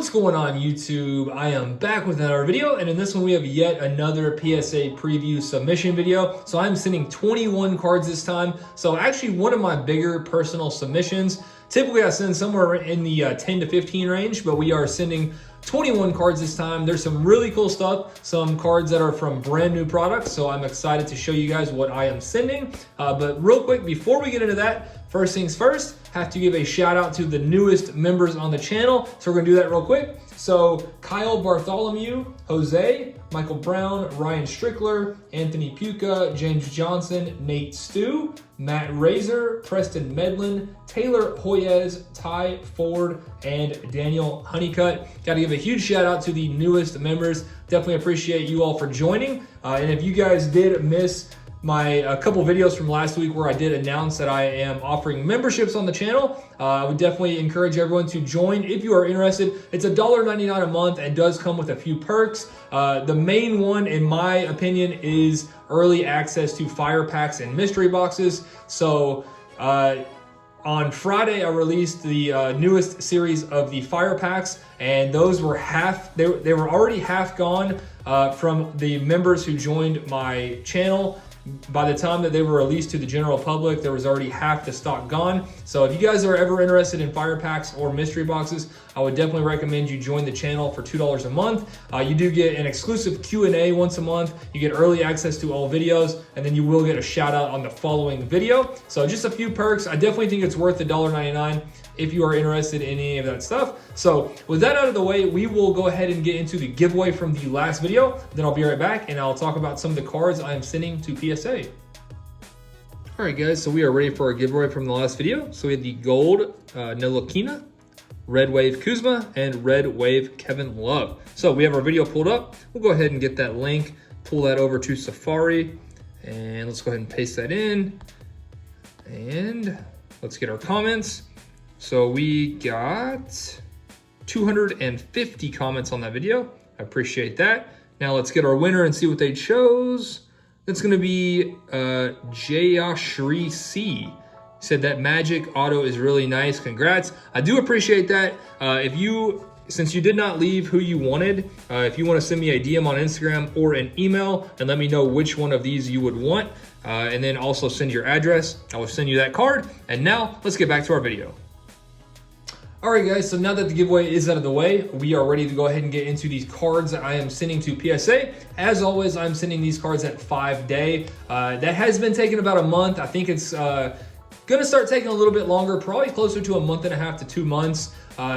What's going on, YouTube? I am back with another video, and in this one we have yet another PSA preview submission video. So I'm sending 21 cards this time. So actually one of my bigger personal submissions. Typically I send somewhere in the 10 to 15 range, but we are sending 21 cards this time. There's some really cool stuff, some cards that are from brand new products, so I'm excited to show you guys what I am sending. But real quick, before we get into that, first things first, have to give a shout out to the newest members on the channel. So we're gonna do that real quick. So Kyle Bartholomew, Jose, Michael Brown, Ryan Strickler, Anthony Puka, James Johnson, Nate Stu, Matt Razor, Preston Medlin, Taylor Hoyes, Ty Ford, and Daniel Honeycutt. Got to give a huge shout out to the newest members. Definitely appreciate you all for joining. And if you guys did miss my couple videos from last week where I did announce that I am offering memberships on the channel, I would definitely encourage everyone to join if you are interested. It's $1.99 a month and does come with a few perks. The main one, in my opinion, is early access to fire packs and mystery boxes. So on Friday, I released the newest series of the fire packs, and those were they were already half gone from the members who joined my channel. By the time that they were released to the general public, there was already half the stock gone. So if you guys are ever interested in fire packs or mystery boxes, I would definitely recommend you join the channel for $2 a month. You do get an exclusive Q&A once a month. You get early access to all videos, and then you will get a shout out on the following video. So just a few perks. I definitely think it's worth the $1.99 if you are interested in any of that stuff. So with that out of the way, we will go ahead and get into the giveaway from the last video. Then I'll be right back and I'll talk about some of the cards I am sending to PSA. All right, guys, so we are ready for our giveaway from the last video. So we had the gold Ntilikina, red wave Kuzma, and red wave Kevin Love. So we have our video pulled up. We'll go ahead and get that link, pull that over to Safari, and let's go ahead and paste that in. And let's get our comments. So we got 250 comments on that video. I appreciate that. Now let's get our winner and see what they chose. That's gonna be Jayashri C. Said that Magic Auto is really nice. Congrats. I do appreciate that. Since you did not leave who you wanted, if you want to send me a DM on Instagram or an email and let me know which one of these you would want, and then also send your address, I will send you that card. And now let's get back to our video. All right, guys, so now that the giveaway is out of the way, we are ready to go ahead and get into these cards that I am sending to PSA. As always, I'm sending these cards at 5-day. That has been taking about a month. I think it's gonna start taking a little bit longer, probably closer to a month and a half to 2 months.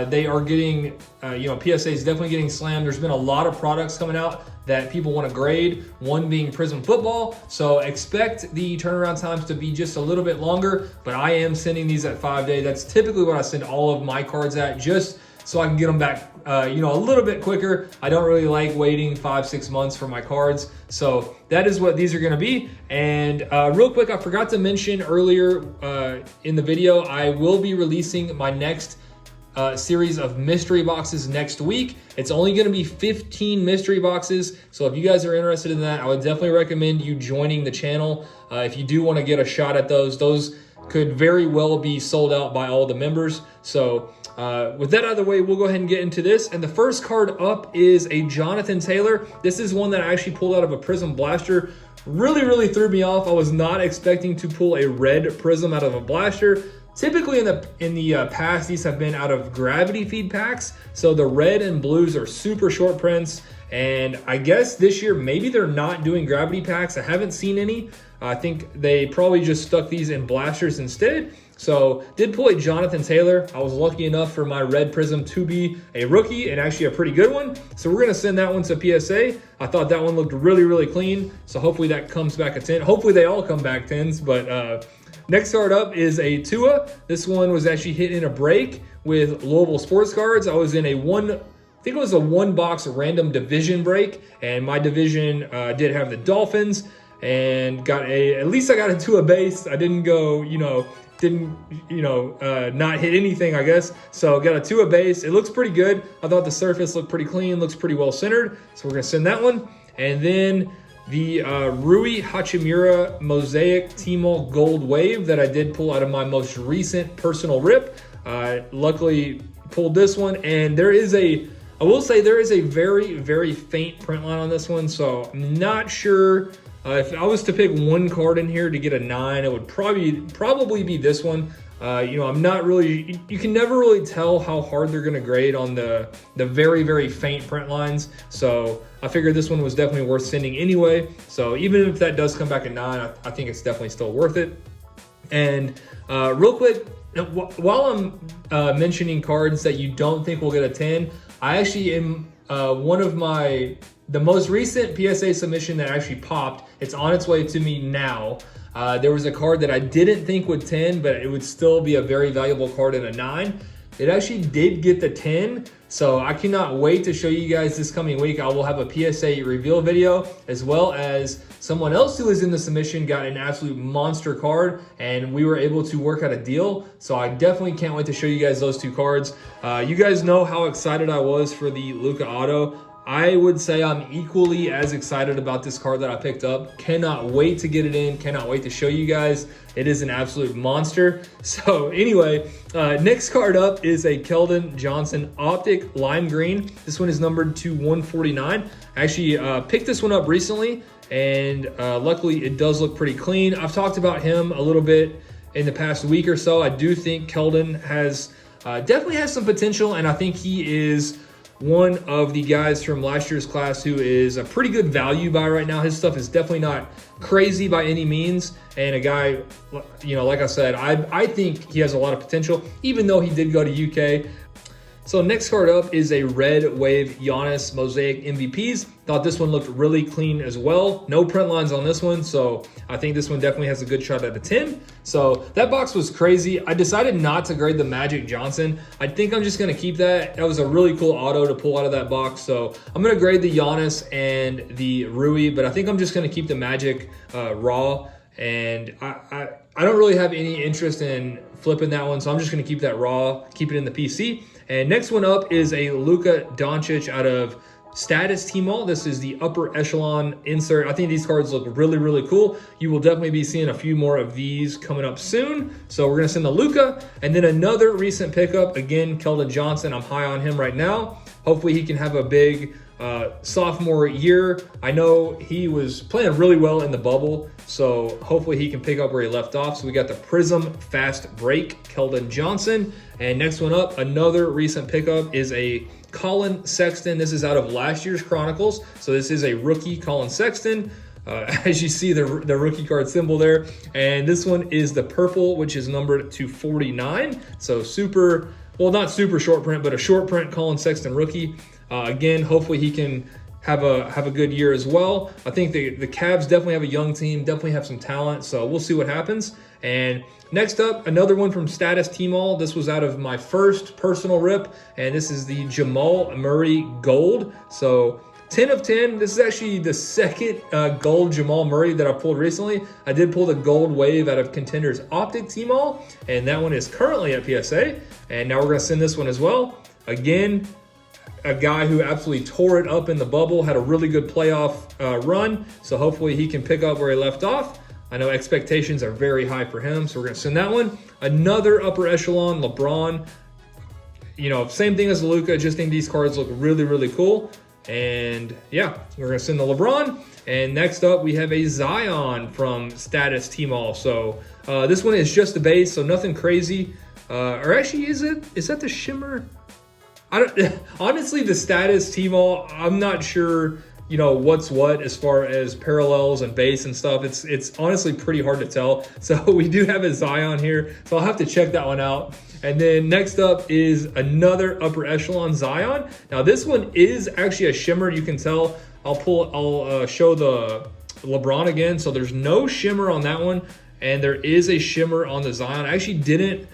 They are getting, PSA is definitely getting slammed. There's been a lot of products coming out that people want to grade, one being Prism Football. So expect the turnaround times to be just a little bit longer, but I am sending these at 5-day. That's typically what I send all of my cards at, just so I can get them back, a little bit quicker. I don't really like waiting 5-6 months for my cards. So that is what these are gonna be. And real quick, I forgot to mention earlier in the video, I will be releasing my next series of mystery boxes next week. It's only going to be 15 mystery boxes. So if you guys are interested in that, I would definitely recommend you joining the channel. If you do want to get a shot at those could very well be sold out by all the members. So with that out of the way, we'll go ahead and get into this. And the first card up is a Jonathan Taylor. This is one that I actually pulled out of a Prism Blaster. Really threw me off. I was not expecting to pull a red Prism out of a blaster. Typically in the past, these have been out of gravity feed packs. So the red and blues are super short prints. And I guess this year, maybe they're not doing gravity packs. I haven't seen any. I think they probably just stuck these in blasters instead. So did pull a Jonathan Taylor. I was lucky enough for my red Prism to be a rookie and actually a pretty good one. So we're gonna send that one to PSA. I thought that one looked really clean. So hopefully that comes back a 10. Hopefully they all come back 10s, but next card up is a Tua. This one was actually hit in a break with Louisville Sports Cards. I was in I think it was a 1-box random division break, and my division did have the Dolphins, and at least I got a Tua base. I didn't go, not hit anything, I guess. So got a Tua base. It looks pretty good. I thought the surface looked pretty clean, looks pretty well centered. So we're gonna send that one. And then the Rui Hachimura Mosaic T-Mall Gold Wave that I did pull out of my most recent personal rip. Luckily, pulled this one, and I will say there is a very, very faint print line on this one, so I'm not sure. If I was to pick one card in here to get a 9, it would probably be this one. I'm not really, you can never really tell how hard they're going to grade on the very, very faint print lines. So I figured this one was definitely worth sending anyway. So even if that does come back at 9, I think it's definitely still worth it. And real quick, while I'm mentioning cards that you don't think will get a 10, I actually am the most recent PSA submission that actually popped. It's on its way to me now. There was a card that I didn't think would 10, but it would still be a very valuable card in a 9. It actually did get the 10, so I cannot wait to show you guys this coming week. I will have a PSA reveal video, as well as someone else who was in the submission got an absolute monster card, and we were able to work out a deal. So I definitely can't wait to show you guys those two cards. You guys know how excited I was for the Luca auto. I would say I'm equally as excited about this card that I picked up. Cannot wait to get it in. Cannot wait to show you guys. It is an absolute monster. So anyway, next card up is a Keldon Johnson Optic Lime Green. This one is numbered to 149. I actually picked this one up recently, and luckily it does look pretty clean. I've talked about him a little bit in the past week or so. I do think Kelden definitely has some potential, and I think he is one of the guys from last year's class who is a pretty good value buy right now. His stuff is definitely not crazy by any means, and a guy, like I said, I think he has a lot of potential, even though he did go to UK. So next card up is a Red Wave Giannis Mosaic MVPs. Thought this one looked really clean as well. No print lines on this one, so I think this one definitely has a good shot at a 10. So that box was crazy. I decided not to grade the Magic Johnson. I think I'm just gonna keep that. That was a really cool auto to pull out of that box. So I'm gonna grade the Giannis and the Rui, but I think I'm just gonna keep the Magic raw. And I don't really have any interest in flipping that one, so I'm just gonna keep that raw, keep it in the PC. And next one up is a Luca Doncic out of Status T-Mall. This is the upper echelon insert. I think these cards look really, really cool. You will definitely be seeing a few more of these coming up soon. So we're gonna send the Luca, and then another recent pickup, again, Keldon Johnson. I'm high on him right now. Hopefully he can have a big sophomore year. I know he was playing really well in the bubble, so hopefully he can pick up where he left off. So we got the Prism Fast Break, Keldon Johnson. And next one up, another recent pickup is a Colin Sexton. This is out of last year's Chronicles. So this is a rookie Colin Sexton. As you see the rookie card symbol there. And this one is the purple, which is numbered to 49. So super, well, not super short print, but a short print Colin Sexton rookie. Again, hopefully he can have a good year as well. I think the Cavs definitely have a young team, definitely have some talent, so we'll see what happens. And next up, another one from Status T-Mall. This was out of my first personal rip, and this is the Jamal Murray Gold. So 10 of 10. This is actually the second gold Jamal Murray that I pulled recently. I did pull the gold wave out of Contenders Optic T-Mall, and that one is currently at PSA. And now we're gonna send this one as well. Again, a guy who absolutely tore it up in the bubble, had a really good playoff run, so hopefully he can pick up where he left off. I know expectations are very high for him, so we're gonna send that one. Another upper echelon LeBron. Same thing as Luca, just think these cards look really, really cool. And yeah, we're gonna send the LeBron. And next up, we have a Zion from Status T-Mall. So this one is just the base, so nothing crazy. Or actually, is that the shimmer? Honestly, the Status T-Mall, I'm not sure, what's what as far as parallels and base and stuff. It's honestly pretty hard to tell. So we do have a Zion here, so I'll have to check that one out. And then next up is another upper echelon Zion. Now this one is actually a shimmer, you can tell. I'll show the LeBron again. So there's no shimmer on that one, and there is a shimmer on the Zion. I actually didn't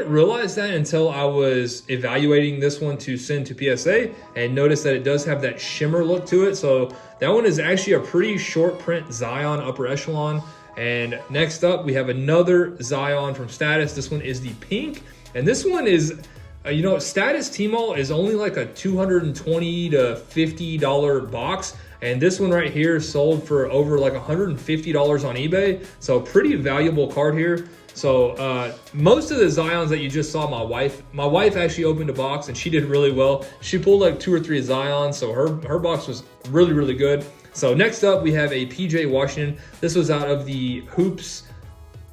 realize that until I was evaluating this one to send to PSA, and noticed that it does have that shimmer look to it. So that one is actually a pretty short print Zion upper echelon. And next up, we have another Zion from Status. This one is the pink, and this one is, Status T-Mall is only like a $220 to $50 box. And this one right here sold for over like $150 on eBay. So pretty valuable card here. So most of the Zions that you just saw, my wife actually opened a box and she did really well. She pulled like 2 or 3 Zions, so her box was really, really good. So next up, we have a PJ Washington. This was out of the Hoops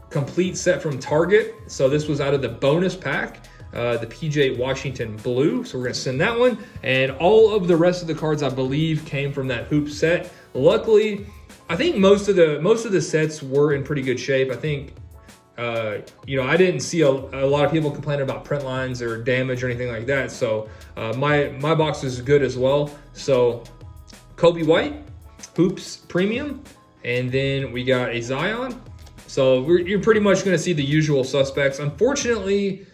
complete set from Target. So this was out of the bonus pack, the PJ Washington blue. So we're gonna send that one. And all of the rest of the cards, I believe, came from that Hoops set. Luckily, I think most of the sets were in pretty good shape. I think, you know, I didn't see a lot of people complaining about print lines or damage or anything like that. So my box is good as well. So Kobe White, Hoops Premium, and then we got a Zion. So you're pretty much going to see the usual suspects. Unfortunately,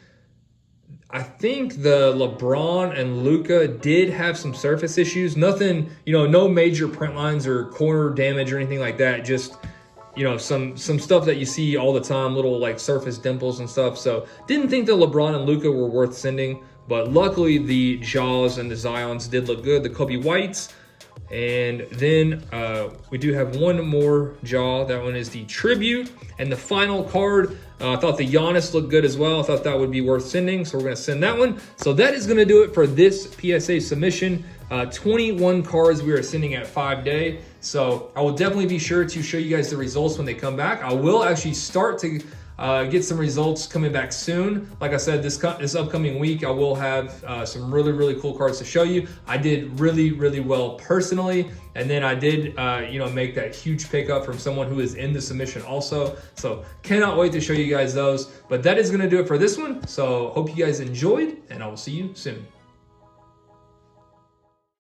I think the LeBron and Luca did have some surface issues. Nothing, you know, no major print lines or corner damage or anything like that. Just, you know, some stuff that you see all the time, little like surface dimples and stuff. So didn't think that LeBron and Luca were worth sending, but luckily the Jaws and the Zions did look good. The Kobe Whites. And then we do have one more Jaw. That one is the Tribute. And the final card, I thought the Giannis looked good as well. I thought that would be worth sending, so we're going to send that one. So that is going to do it for this PSA submission. 21 cards we are sending at 5-day. So I will definitely be sure to show you guys the results when they come back. I will actually start to get some results coming back soon. Like I said, this upcoming week, I will have some really, really cool cards to show you. I did really, really well personally. And then I did, you know, make that huge pickup from someone who is in the submission also. So cannot wait to show you guys those. But that is going to do it for this one. So hope you guys enjoyed, and I will see you soon.